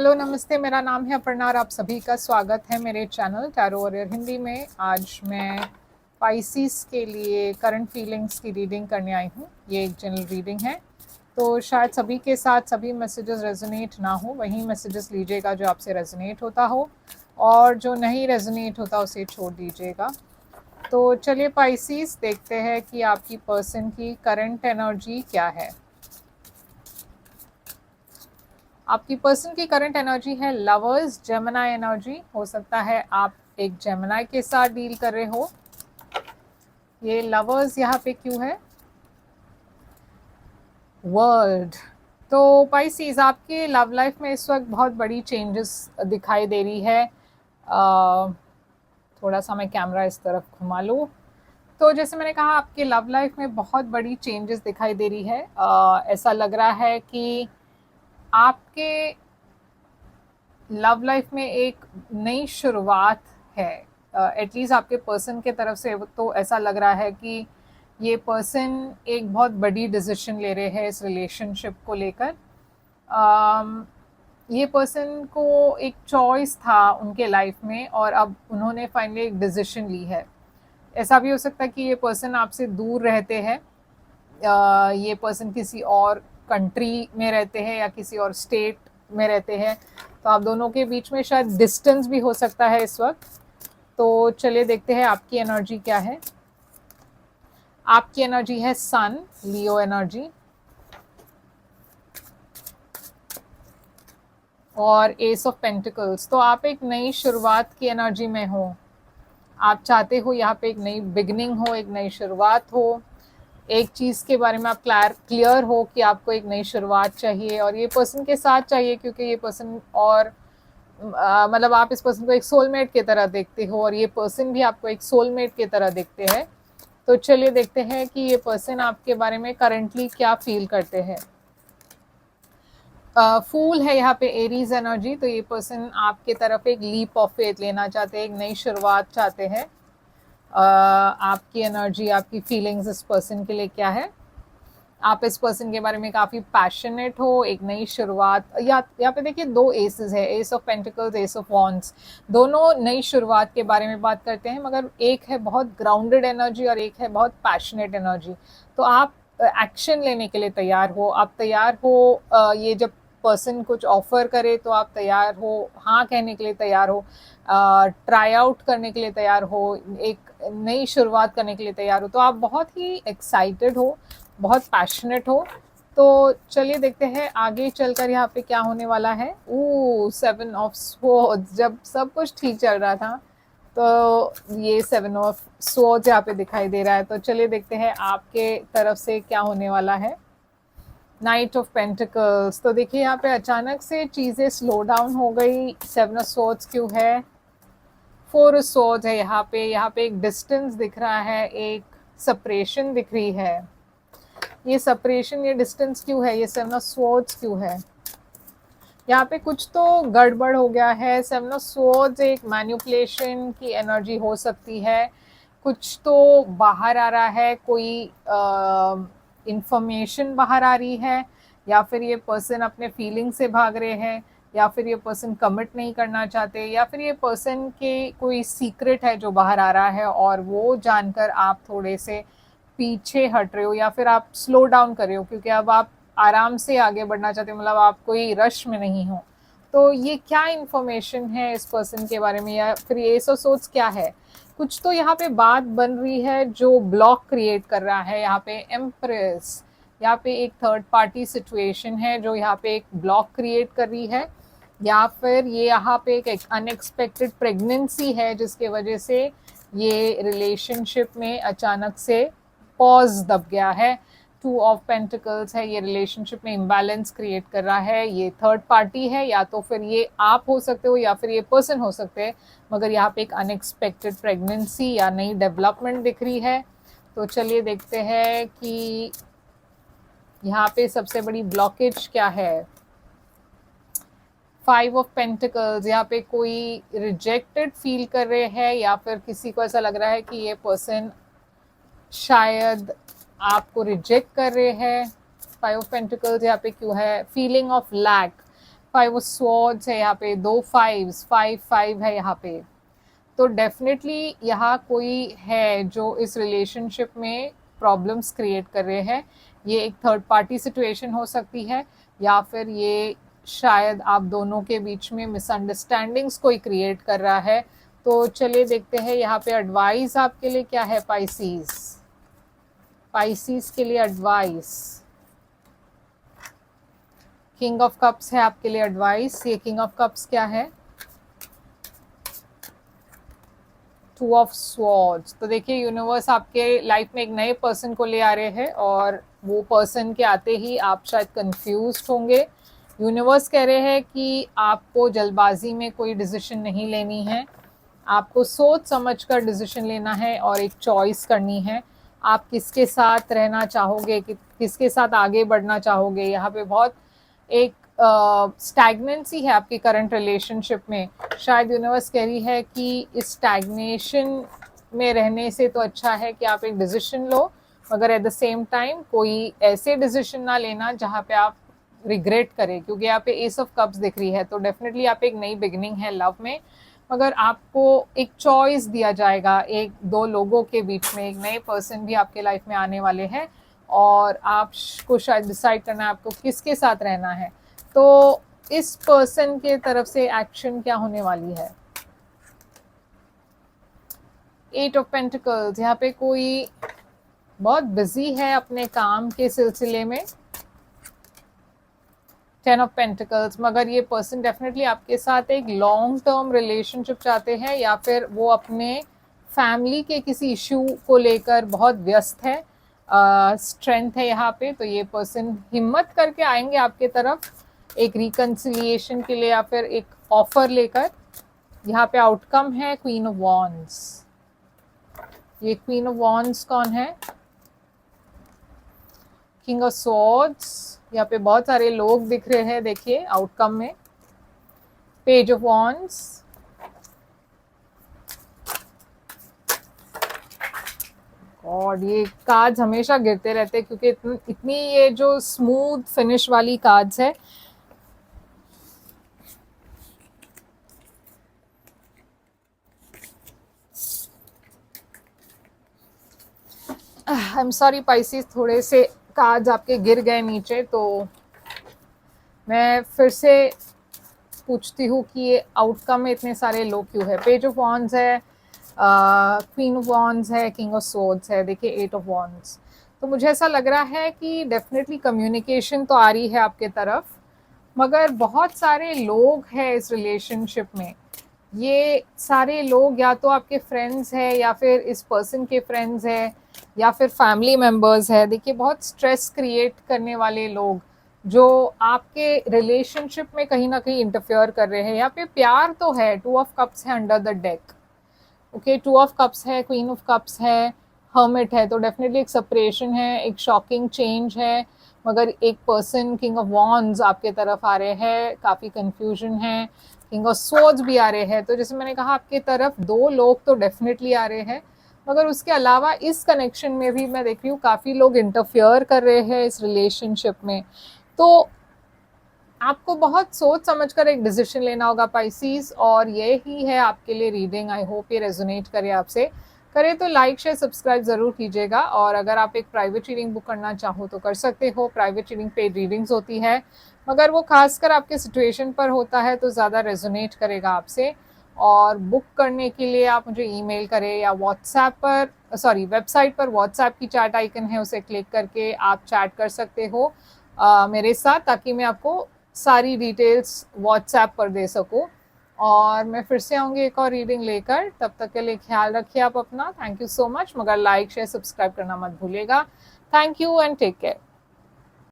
Hello, नमस्ते। मेरा नाम है अपर्णा और आप सभी का स्वागत है मेरे चैनल टैरो वॉरियर हिंदी में। आज मैं पाइसिस के लिए करंट फीलिंग्स की रीडिंग करने आई हूँ। ये एक जनरल रीडिंग है, तो शायद सभी के साथ सभी मैसेजेस रेजोनेट ना हो। वही मैसेजेस लीजिएगा जो आपसे रेजोनेट होता हो, और जो नहीं रेजोनेट होता उसे छोड़ दीजिएगा। तो चलिए पाइसिस, देखते हैं कि आपकी पर्सन की करंट एनर्जी क्या है। आपकी पर्सन की करंट एनर्जी है लवर्स, जेमिनी एनर्जी। हो सकता है आप एक जेमिनी के साथ डील कर रहे हो। ये लवर्स यहाँ पे क्यों है? वर्ल्ड। तो पाइसिस, आपके लव लाइफ में इस वक्त बहुत बड़ी चेंजेस दिखाई दे रही है। थोड़ा सा मैं कैमरा इस तरफ घुमा लूँ। तो जैसे मैंने कहा, आपके लव लाइफ में बहुत बड़ी चेंजेस दिखाई दे रही है। ऐसा लग रहा है कि आपके लव लाइफ में एक नई शुरुआत है। एटलीस्ट आपके पर्सन के तरफ से तो ऐसा लग रहा है कि ये पर्सन एक बहुत बड़ी डिसीजन ले रहे हैं इस रिलेशनशिप को लेकर। ये पर्सन को एक चॉइस था उनके लाइफ में, और अब उन्होंने फाइनली एक डिसीजन ली है। ऐसा भी हो सकता है कि ये पर्सन आपसे दूर रहते हैं, ये पर्सन किसी और कंट्री में रहते हैं या किसी और स्टेट में रहते हैं। तो आप दोनों के बीच में शायद डिस्टेंस भी हो सकता है इस वक्त। तो चलिए देखते हैं आपकी एनर्जी क्या है। आपकी एनर्जी है सन, लियो एनर्जी, और एस ऑफ पेंटिकल्स। तो आप एक नई शुरुआत की एनर्जी में हो। आप चाहते हो यहाँ पे एक नई बिगनिंग हो, एक नई शुरुआत हो। एक चीज़ के बारे में आप क्लियर हो कि आपको एक नई शुरुआत चाहिए, और ये पर्सन के साथ चाहिए, क्योंकि ये पर्सन और मतलब आप इस पर्सन को एक सोलमेट की तरह देखते हो, और ये पर्सन भी आपको एक सोलमेट की तरह देखते हैं। तो चलिए देखते हैं कि ये पर्सन आपके बारे में करंटली क्या फील करते हैं। फूल है यहाँ पे, एरीज एनर्जी। तो ये पर्सन आपके तरफ एक लीप ऑफ फेथ लेना चाहते हैं, एक नई शुरुआत चाहते हैं। आपकी एनर्जी, आपकी फीलिंग्स इस पर्सन के लिए क्या है? आप इस पर्सन के बारे में काफ़ी पैशनेट हो, एक नई शुरुआत। यहाँ पे देखिए दो एसेस है, S of pentacles, S of wands. दोनों नई शुरुआत के बारे में बात करते हैं, मगर एक है बहुत ग्राउंडेड एनर्जी और एक है बहुत पैशनेट एनर्जी। तो आप एक्शन लेने के लिए तैयार हो। आप तैयार हो, ये जब पर्सन कुछ ऑफर करे तो आप तैयार हो, हाँ कहने के लिए तैयार हो, ट्राई आउट करने के लिए तैयार हो, एक नई शुरुआत करने के लिए तैयार हो। तो आप बहुत ही एक्साइटेड हो, बहुत पैशनेट हो। तो चलिए देखते हैं आगे चलकर यहाँ पे क्या होने वाला है। Seven of swords. जब सब कुछ ठीक चल रहा था, तो ये सेवन ऑफ स्वॉर्ड्स यहाँ पे दिखाई दे रहा है। तो चलिए देखते हैं आपके तरफ से क्या होने वाला है। Night of pentacles. तो देखिए यहाँ पे अचानक से चीज़ें स्लो डाउन हो गई। सेवन ऑफ स्वॉर्ड्स क्यों है? फोर ऑफ स्वॉर्ड्स है यहाँ पे एक डिस्टेंस दिख रहा है, एक सेपरेशन दिख रही है। ये सेपरेशन, ये डिस्टेंस क्यों है? ये सेवन ऑफ स्वॉर्ड्स क्यों है? यहाँ पे कुछ तो गड़बड़ हो गया है। सेवन ऑफ स्वॉर्ड्स एक मैनिपुलेशन की एनर्जी हो सकती है। कुछ तो बाहर आ रहा है, कोई इंफॉर्मेशन बाहर आ रही है, या फिर ये पर्सन अपने फीलिंग से भाग रहे हैं, या फिर ये पर्सन कमिट नहीं करना चाहते, या फिर ये पर्सन के कोई सीक्रेट है जो बाहर आ रहा है, और वो जानकर आप थोड़े से पीछे हट रहे हो, या फिर आप स्लो डाउन कर रहे हो, क्योंकि अब आप आराम से आगे बढ़ना चाहते हो, मतलब आप कोई रश में नहीं हो। तो ये क्या इन्फॉर्मेशन है इस पर्सन के बारे में, या फिर ये सोच क्या है? कुछ तो यहाँ पे बात बन रही है जो ब्लॉक क्रिएट कर रहा है। यहाँ पे एम्प्रेस, यहाँ पे एक थर्ड पार्टी सिचुएशन है जो यहाँ पे एक ब्लॉक क्रिएट कर रही है, या फिर ये यहाँ पे एक अनएक्सपेक्टेड प्रेगनेंसी है जिसके वजह से ये रिलेशनशिप में अचानक से पॉज दब गया है। टू ऑफ पेंटिकल्स है, ये रिलेशनशिप में इम्बैलेंस क्रिएट कर रहा है। ये थर्ड पार्टी है, या तो फिर ये आप हो सकते हो या फिर ये पर्सन हो सकते हैं, मगर यहाँ पे एक अनएक्सपेक्टेड प्रेगनेंसी या नई डेवलपमेंट दिख रही है। तो चलिए देखते हैं कि यहाँ पे सबसे बड़ी ब्लॉकेज क्या है। फाइव ऑफ पेंटिकल्स, यहाँ पे कोई रिजेक्टेड फील कर रहे हैं, या फिर किसी को ऐसा लग रहा है कि ये पर्सन शायद आपको रिजेक्ट कर रहे हैं। फाइव ऑफ पेंटिकल्स यहाँ पे क्यों है? Feeling of lack. Five of swords है यहाँ पे, 2 5s, 5 है यहाँ पे। तो डेफिनेटली यहाँ कोई है जो इस रिलेशनशिप में प्रॉब्लम्स क्रिएट कर रहे हैं। ये एक थर्ड पार्टी सिचुएशन हो सकती है, या फिर ये शायद आप दोनों के बीच में मिसअंडरस्टैंडिंग्स कोई क्रिएट कर रहा है। तो चलिए देखते हैं यहाँ पे एडवाइस आपके लिए क्या है पाइसीज। पाइसीज के लिए एडवाइस, किंग ऑफ कप्स है आपके लिए एडवाइस। ये किंग ऑफ कप्स क्या है, 2 ऑफ स्वॉर्ड्स। तो देखिए यूनिवर्स आपके लाइफ में एक नए पर्सन को ले आ रहे हैं, और वो पर्सन के आते ही आप शायद कंफ्यूज होंगे। यूनिवर्स कह रहे हैं कि आपको जल्दबाजी में कोई डिसीजन नहीं लेनी है, आपको सोच समझ कर डिसीजन लेना है और एक चॉइस करनी है। आप किसके साथ रहना चाहोगे, किसके साथ आगे बढ़ना चाहोगे। यहाँ पे बहुत एक स्टैग्नेंसी है आपकी करंट रिलेशनशिप में। शायद यूनिवर्स कह रही है कि इस स्टैग्नेशन में रहने से तो अच्छा है कि आप एक डिसीजन लो, मगर एट द सेम टाइम कोई ऐसे डिसीजन ना लेना जहाँ पे आप रिग्रेट करें, क्योंकि यहाँ पे एस ऑफ कप्स दिख रही है। तो डेफिनेटली आप एक नई बिगिनिंग है लव में, मगर आपको एक चॉइस दिया जाएगा एक दो लोगों के बीच में। एक नए पर्सन भी आपके लाइफ में आने वाले हैं, और आपको शायद डिसाइड करना है आपको किसके साथ रहना है। तो इस पर्सन के तरफ से एक्शन क्या होने वाली है। 8 ऑफ पेंटिकल्स, यहाँ पे कोई बहुत बिजी है अपने काम के सिलसिले में। 10 ऑफ पेंटिकल्स, मगर ये पर्सन डेफिनेटली आपके साथ एक लॉन्ग टर्म रिलेशनशिप चाहते हैं, या फिर वो अपने फैमिली के किसी इश्यू को लेकर बहुत व्यस्त है। स्ट्रेंथ है यहाँ पे। तो ये पर्सन हिम्मत करके आएंगे आपके तरफ एक रिकन्सिलिएशन के लिए, या फिर एक ऑफर लेकर। यहाँ पे आउटकम है क्वीन ऑफ वॉन्ड्स। ये क्वीन ऑफ वॉन्ड्स कौन है, किंग ऑफ स्वॉर्ड्स। यहाँ पे बहुत सारे लोग दिख रहे हैं देखिए आउटकम में। पेज ऑफ वॉन्ड्स, और ये कार्ड्स हमेशा गिरते रहते हैं क्योंकि इतनी ये जो स्मूथ फिनिश वाली कार्ड्स है। आई एम सॉरी पाइसिस, थोड़े से कार्ड्स आपके गिर गए नीचे, तो मैं फिर से पूछती हूँ कि ये आउटकम में इतने सारे लोग क्यों है। पेज ऑफ वॉन्ड्स है, क्वीन ऑफ वॉन्ड्स है, किंग ऑफ स्वॉर्ड्स है, देखिए 8 ऑफ वॉन्ड्स। तो मुझे ऐसा लग रहा है कि डेफिनेटली कम्युनिकेशन तो आ रही है आपके तरफ, मगर बहुत सारे लोग हैं इस रिलेशनशिप में। ये सारे लोग या तो आपके फ्रेंड्स हैं, या फिर इस पर्सन के फ्रेंड्स हैं, या फिर फैमिली मेम्बर्स है। देखिए बहुत स्ट्रेस क्रिएट करने वाले लोग जो आपके रिलेशनशिप में कहीं ना कहीं इंटरफेयर कर रहे हैं। यहाँ पे प्यार तो है, 2 ऑफ कप्स है under the deck, okay 2 of cups है, क्वीन ऑफ कप्स है, हर्मिट है। तो डेफिनेटली एक सेपरेशन है, एक शॉकिंग चेंज है, मगर एक पर्सन किंग ऑफ वॉन्ड्स आपके तरफ आ रहे हैं, काफ़ी कंफ्यूजन है। किंग ऑफ स्वॉर्ड्स भी आ रहे हैं। तो जैसे मैंने कहा आपके तरफ 2 लोग तो डेफिनेटली आ रहे हैं, मगर उसके अलावा इस कनेक्शन में भी मैं देख रही हूँ काफ़ी लोग इंटरफेयर कर रहे हैं इस रिलेशनशिप में। तो आपको बहुत सोच समझकर एक डिसीजन लेना होगा पाइसीज, और ये ही है आपके लिए रीडिंग। आई होप ये रेजोनेट करे आपसे। करे तो लाइक शेयर सब्सक्राइब ज़रूर कीजिएगा, और अगर आप एक प्राइवेट रीडिंग बुक करना चाहो तो कर सकते हो। प्राइवेट रीडिंग पेड रीडिंग्स होती है, मगर वो खासकर आपके सिचुएशन पर होता है तो ज़्यादा रेजोनेट करेगा आपसे। और बुक करने के लिए आप मुझे ईमेल करें, या व्हाट्सएप पर वेबसाइट पर व्हाट्सएप की चैट आइकन है, उसे क्लिक करके आप चैट कर सकते हो मेरे साथ, ताकि मैं आपको सारी डिटेल्स व्हाट्सएप पर दे सकूं। और मैं फिर से आऊँगी एक और रीडिंग लेकर। तब तक के लिए ख्याल रखिए आप अपना। थैंक यू सो मच, मगर लाइक शेयर सब्सक्राइब करना मत भूलिएगा। Thank you and take care.